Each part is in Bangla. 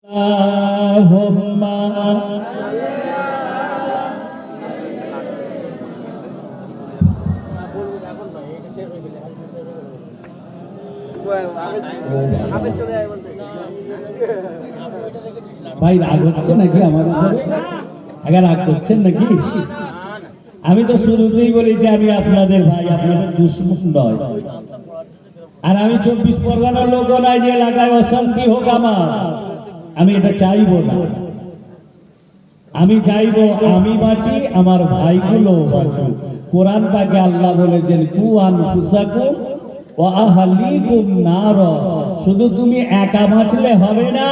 আল্লাহুম্মা ভাই রাগ হচ্ছে নাকি আমার উপরে? আগে রাগ করছেন নাকি? আমি তো শুরুতেই বলেছি আমি আপনাদের ভাই, আপনাদের দুশ্মন নয়। আর আমি 24 পরগনার লোক নয় যে এলাকায় অশান্তি হোক আমার, আমি এটা চাইবো না। আমি চাইবো আমি বাঁচি, আমার ভাইগুলো বাঁচুক। কোরআন পাকে আল্লাহ বলেছেন কু আনফুসাকুম ওয়া আহলিকুম নার। শুধু তুমি একা বাঁচলে হবে না,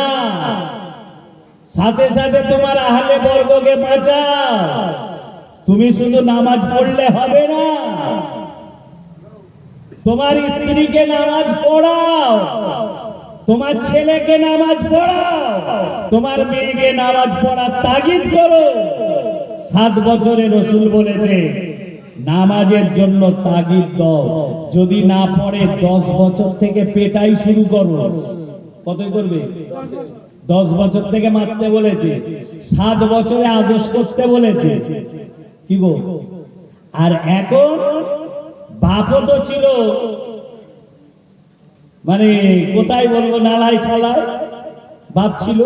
সাথে সাথে তোমার আহলে বর্গকে বাঁচাও। তুমি শুধু নামাজ পড়লে হবে না, তোমার স্ত্রীকে নামাজ পড়াও, তোমার ছেলেকে নামাজ পড়াও, তোমার মেয়েকে নামাজ পড়ার তাগিদ করো। 7 বছরে রাসূল বলেছে নামাজের জন্য তাগিদ দাও। যদি না পড়ে 10 বছর থেকে পেটাই শুরু করো। কতই করবে? 10 বছর থেকে মারতে বলেছে, 7 বছরে আদেশ করতে বলেছে। কি গো? আর এখন বাপও তো ছিল মানে কোথায় বলবো, নালায় খালায় বাপ ছিল।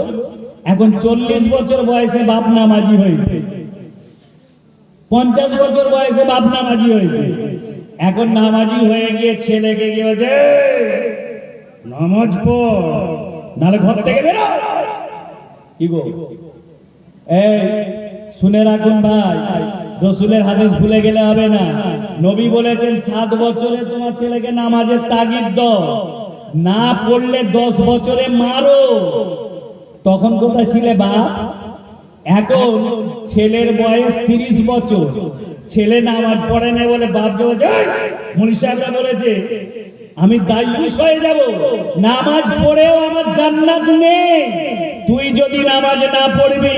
এখন 40 বছর বয়সে বাপ নামাজি হয়েছে, 50 বছর বয়সে বাপ নামাজি হয়েছে। এখন নামাজি হয়ে গিয়ে ছেলেকে গিয়ে বলছে নামাজ পড়, নাহলে ঘর থেকে বেরো। কি গো? এই শুনে রাখুন ভাই, রাসূলের হাদিস ভুলে গেলে হবে না। নবী বলেছেন 7 বছরে তোমার ছেলেকে নামাজের তাগিদ দাও, না পড়লে 10 বছরে মারো। তখন কোথায় ছিলে বাপ? এখন ছেলের বয়স 30 বছর, ছেলে নামাজ পড়ে না বলে বাপকে বলছে মুনি সাহেবরা বলেছে আমি দায়ুস হয়ে যাব, নামাজ পড়েও আমার জান্নাত নেই। তুই যদি নামাজ না পড়বি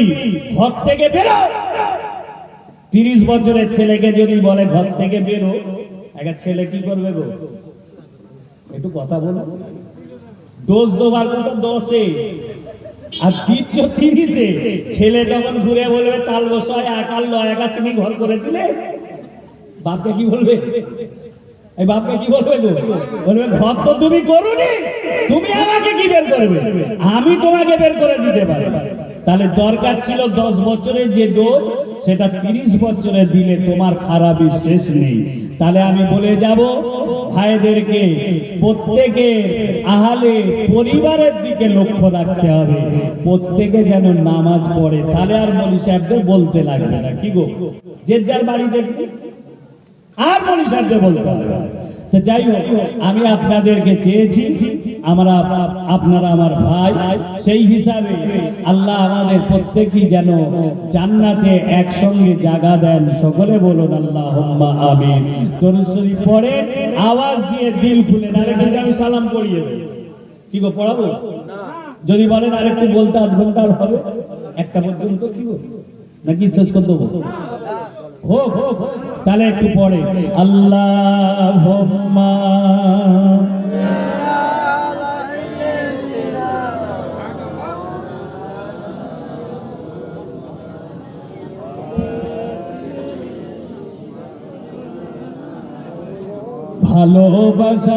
ঘর থেকে বেরো। 30 বছরের ছেলেকে যদি বলে ঘর থেকে বেরো, একটা ছেলে কি করবে গো? একটু কথা বলো। দোষ দেওয়ার কথা 10-এ আর দিচ্ছ 30-এ। ছেলে তখন ঘুরে বলবে তাল বসায় একাল লয়, একা তুমি ঘর করেছিলে। বাপকে কি বলবে? এই বাপকে কি বলবে গো? বলবে ঘর তো তুমি করোনি, তুমি আমাকে কি বের করবে? আমি তোমাকে বের করে দিতে পারি। তাহলে দরকার ছিল 10 বছরের যে ডোজ, সেটা 30 বছরে দিলে তোমার খারাপই শেষ নেই। তাহলে আমি বলে যাব ভাইদেরকে, প্রত্যেকে আহলে পরিবারের দিকে লক্ষ্য রাখতে হবে, প্রত্যেকে যেন নামাজ পড়ে। তাহলে আর মনি সাহেবদের বলতে লাগবে না। কি গো? যে যার বাড়ি দেখবে আর মনি সাহেবদের বলতে হবে। তো যাই হোক, আমি আপনাদেরকে চেয়েছি, আমরা আপনারা আমার ভাই, সেই হিসাবে আল্লাহ আমাদের প্রত্যেকই যেন জান্নাতে একসঙ্গে জায়গা দেন। সকলে বলুন আল্লাহুম্মা আমিন। দরুদ শরীফ পড়ে আওয়াজ দিয়ে দিল খুলে, নাহলে কিন্তু আমি সালাম পড়িয়ে দেব। কি গো, পড়াবো? যদি বলেন আরেকটু বলতে আধ ঘন্টা হবে, 1টা পর্যন্ত। কি গো, নাকি শেষ করে দেবো? হোক হোক, তাহলে একটু পড়ে আল্লাহুম্মা ভালোবাসা।